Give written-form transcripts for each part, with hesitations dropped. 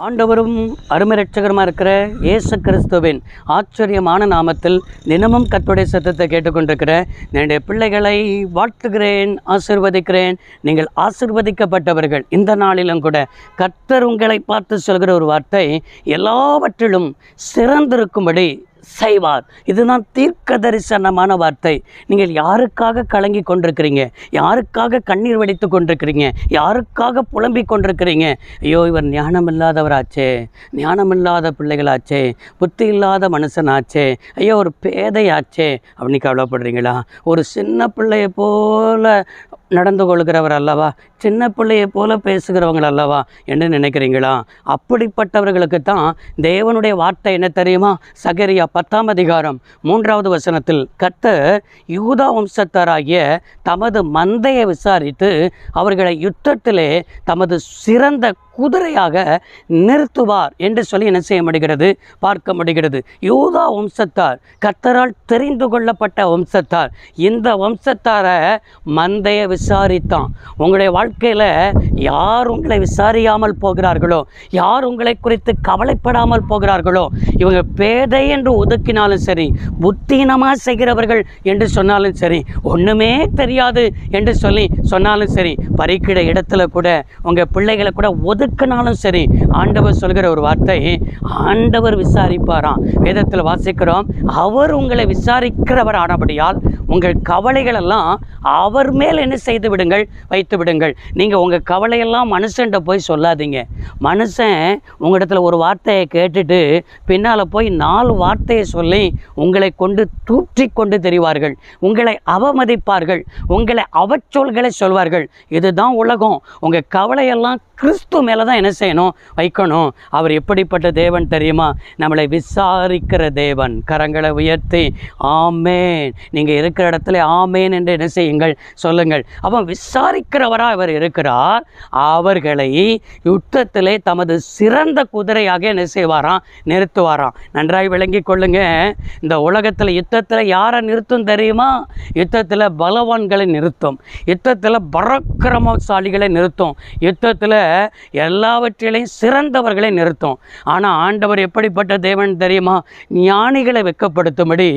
ஆண்டவரும் அருமை இரட்சகருமா இருக்கிற இயேசு கிறிஸ்துவின் ஆச்சரியமான நாமத்தில் தினமும் கர்த்தருடைய சத்தத்தை கேட்டுக்கொண்டிருக்கிற என்னுடைய பிள்ளைகளை வாழ்த்துகிறேன், ஆசீர்வதிக்கிறேன். நீங்கள் ஆசீர்வதிக்கப்பட்டவர்கள். இந்த நாளிலும் கூட கர்த்தர் உங்களை பார்த்து சொல்கிற ஒரு வார்த்தை, எல்லாவற்றிலும் சிறந்திருக்கும்படி செய்வார். இதுதான் தீர்க்க தரிசனமான வார்த்தை. நீங்கள் யாருக்காக கலங்கி கொண்டிருக்கிறீங்க? யாருக்காக கண்ணீர் வடித்து கொண்டிருக்கிறீங்க? யாருக்காக புலம்பிக் கொண்டிருக்கிறீங்க? ஐயோ, இவர் ஞானமில்லாதவராச்சே, ஞானமில்லாத பிள்ளைகளாச்சே, புத்தி இல்லாத மனுஷனாச்சே, ஐயோ ஒரு பேதையாச்சே அப்படின்னு கவலைப்படுறீங்களா? ஒரு சின்ன பிள்ளையை போல நடந்து கொள்கிறவர் அல்லவா, சின்ன பிள்ளையை போல பேசுகிறவங்க அல்லவா என்று நினைக்கிறீங்களா? அப்படிப்பட்டவர்களுக்கு தான் தேவனுடைய வார்த்தை என்ன தெரியுமா? சகரியா 10ஆம் அதிகாரம் 3வது வசனத்தில், கர்த்தர் யூதா வம்சத்தாராகிய தமது மந்தையை விசாரித்து அவர்களை யுத்தத்திலே தமது சிறந்த குதிரையாக நிறுத்துவார் என்று சொல்லி என்ன செய்ய முடிகிறது? பார்க்க முடிகிறது. யூதா வம்சத்தார் கர்த்தரால் தெரிந்து கொள்ளப்பட்ட வம்சத்தார். இந்த வம்சத்தாரை மந்தையை விசாரித்தான். உங்களுடைய வாழ்க்கையில் யார் உங்களை விசாரியாமல் போகிறார்களோ, யார் உங்களை குறித்து கவலைப்படாமல் போகிறார்களோ, இவங்க பேதை என்று ஒதுக்கினாலும் சரி, புத்தீனமாக செய்கிறவர்கள் என்று சொன்னாலும் சரி, ஒன்றுமே தெரியாது என்று சொல்லி சொன்னாலும் சரி, பறிக்கிற இடத்துல கூட உங்கள் பிள்ளைகளை கூட ஒதுக்கினாலும் சரி, ஆண்டவர் சொல்கிற ஒரு வார்த்தை, ஆண்டவர் விசாரிப்பாராம். வேதத்தில் வாசிக்கிறோம், அவர் உங்களை விசாரிக்கிறவர் ஆனபடியால் உங்கள் கவலைகள் எல்லாம் அவர் மேல் என்ன செய்து விடுங்கள், வைத்து விடுங்கள். நீங்கள் உங்கள் கவலையெல்லாம் மனுஷன்கிட்ட போய் சொல்லாதீங்க. மனுஷன் உங்களிடத்தில் ஒரு வார்த்தையை கேட்டுட்டு பின்னால் போய் 4 வார்த்தையை சொல்லி உங்களை கொண்டு தூற்றி கொண்டு தெரிவார்கள், உங்களை அவமதிப்பார்கள், உங்களை அவச்சொல்களை சொல்வார்கள். இதுதான் உலகம். உங்கள் கவலையெல்லாம் கிறிஸ்து மேலே தான் என்ன செய்யணும், வைக்கணும். அவர் எப்படிப்பட்ட தேவன் தெரியுமா? நம்மளை விசாரிக்கிற தேவன். கரங்களை உயர்த்தி ஆமேன், நீங்கள் இருக்கிற இடத்துல ஆமேன் என்று என்ன செய்யுங்கள், சொல்லுங்கள். அப்போ விசாரிக்கிறவராக அவர் இருக்கிறார். அவர்களை யுத்தத்திலே தமது சிறந்த குதிரையாக என்ன செய்வாராம், நிறுத்துவாராம். நன்றாய் விளங்கி கொள்ளுங்க. இந்த உலகத்தில் யுத்தத்தில் யாரை நிறுத்தும் தெரியுமா? யுத்தத்தில் பலவான்களை நிறுத்தும், யுத்தத்தில் பராக்கிரமசாலிகளை நிறுத்தும், யுத்தத்தில் எல்லாவற்றிலையும் சிறந்தவர்களை நிறுத்தும். ஆனால் ஆண்டவர் எப்படிப்பட்ட தேவன் தெரியுமா? ஞானிகளை வெட்கப்படுத்தும்படி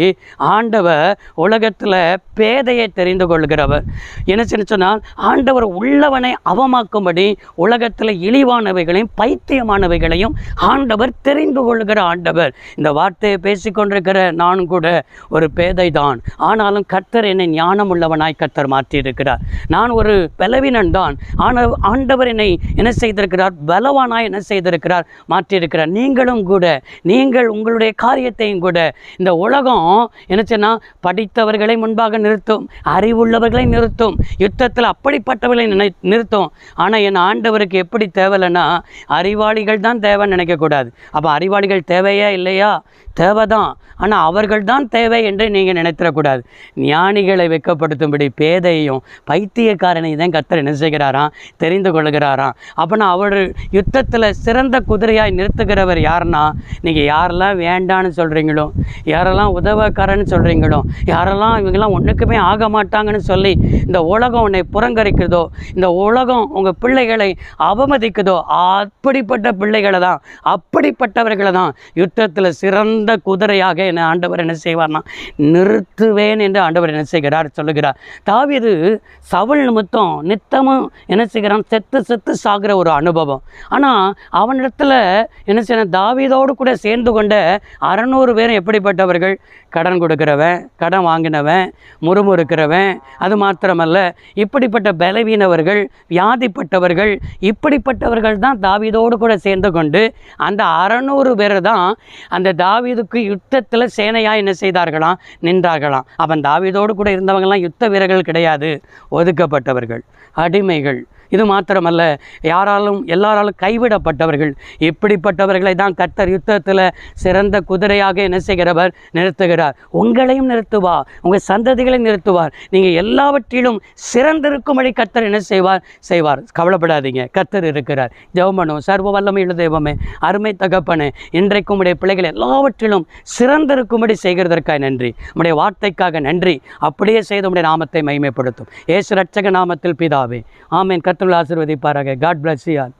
ஆண்டவர் உலகத்தில் பேதையை தெரிந்து கொள்கிறவர். என்ன சொன்னால், ஆண்டவர் உள்ளவனை அவமாக்கும்படி உலகத்தில் இழிவானவைகளையும் பைத்தியமானவைகளையும் ஆண்டவர் தெரிந்து கொள்கிற ஆண்டவர். இந்த வார்த்தையை பேசிக்கொண்டிருக்கிற நானும் கூட ஒரு பேதை தான். ஆனாலும் கர்த்தர் என்னை ஞானம் உள்ளவனாய் கர்த்தர் மாற்றியிருக்கிறார். நான் ஒரு பலவீனன் தான். ஆனால் ஆண்டவர் என்னை என்ன செய்திருக்கிறார்? பலவானாய் என்ன செய்திருக்கிறார்? மாற்றியிருக்கிறார். நீங்களும் கூட, நீங்கள் உங்களுடைய காரியத்தையும் கூட இந்த உலகம் என்ன சொன்னால், படித்தவர்களை முன்பாக நிறுத்தும், அறிவுள்ளவர்களை நிறுத்தும், யுத்தத்தில் அப்படிப்பட்டவர்களை நிறுத்தும். ஆனால் என் ஆண்டவருக்கு எப்படி தேவையில்லைன்னா, அறிவாளிகள் தான் தேவைன்னு நினைக்கக்கூடாது. அப்போ அறிவாளிகள் தேவையா இல்லையா? தேவைதான். ஆனால் அவர்கள் தான் தேவை என்று நீங்கள் நினைத்திடக்கூடாது. ஞானிகளை வெட்கப்படுத்தும்படி பேதையும் பைத்தியக்காரனையும் தான் கர்த்தர் என்ன செய்கிறாராம், தெரிந்து கொள்கிறாராம். அப்போனா அவர் யுத்தத்தில் சிறந்த குதிரையாய் நிறுத்துகிறவர் யாருன்னா, நீங்கள் யாரெல்லாம் வேண்டான்னு சொல்கிறீங்களோ, யாரெல்லாம் உதவக்காரன்னு சொல்கிறீங்களோ, யாரெல்லாம் இவங்கெல்லாம் ஒன்றுக்குமே ஆக மாட்டாங்கன்னு சொல்லி இந்த உலகம் உன்னை புறங்கரிக்கிறதோ, இந்த உலகம் உங்கள் பிள்ளைகளை அவமதிக்குதோ, அப்படிப்பட்ட பிள்ளைகளை தான், அப்படிப்பட்டவர்களை தான் யுத்தத்தில் சிறந்த குதிரையாக என்ன ஆண்டவர் என்ன செய்வார்னா, நிறுத்துவேன் என்று ஆண்டவர் என்ன செய்கிறார் சொல்லுகிறார். தாவீது சவுல் நிமித்தம் நித்தமும் என்ன செய்கிறான், செத்து செத்து சாகிற ஒரு அனுபவம். ஆனால் அவனிடத்தில் என்ன செய்ய, தாவீதோடு கூட சேர்ந்து கொண்ட 600 பேரும் எப்படிப்பட்டவர்கள்? கடன் கொடுக்கிறவன், கடன் வாங்கினவன், முறுமுறுக்கிறவன், அது மாத்திரமல்ல இப்படிப்பட்ட பலவீனவர்கள், வியாதிப்பட்டவர்கள், இப்படிப்பட்டவர்கள் தான் தாவீதோடு கூட சேர்ந்து கொண்டு அந்த 600 பேர் தான் அந்த தாவீதுக்கு யுத்தத்தில் சேனையாக என்ன செய்தார்களாம், நின்றார்களாம். அவன் தாவீதோடு கூட இருந்தவங்களாம் யுத்த வீரர்கள் கிடையாது, ஒதுக்கப்பட்டவர்கள், அடிமைகள். இது மாத்திரமல்ல, எல்லாராலும் கைவிடப்பட்டவர்கள். இப்படிப்பட்டவர்களை தான் கர்த்தர் யுத்தத்தில் சிறந்த குதிரையாக என்ன செய்கிறவர், நிறுத்துகிறார். உங்களையும் நிறுத்துவார், உங்கள் சந்ததிகளை நிறுத்துவார். நீங்கள் எல்லாவற்றிலும் சிறந்திருக்கும்படி கர்த்தர் என்ன செய்வார். கவலைப்படாதீங்க, கர்த்தர் இருக்கிறார். ஜெபமனோ சர்வ வல்லமையுள்ள தெய்வமே, அருமை தகப்பனே, இன்றைக்கும் உடைய பிள்ளைகள் எல்லாவற்றிலும் சிறந்திருக்கும்படி செய்கிறதற்காக நன்றி. உடைய வார்த்தைக்காக நன்றி. அப்படியே செய்து உடைய நாமத்தை மகிமைப்படுத்தும். இயேசு இரட்சக நாமத்தில் பிதாவே, ஆமென். கர்த்தர் ஆசீர்வதிப்பாராக. God bless you all.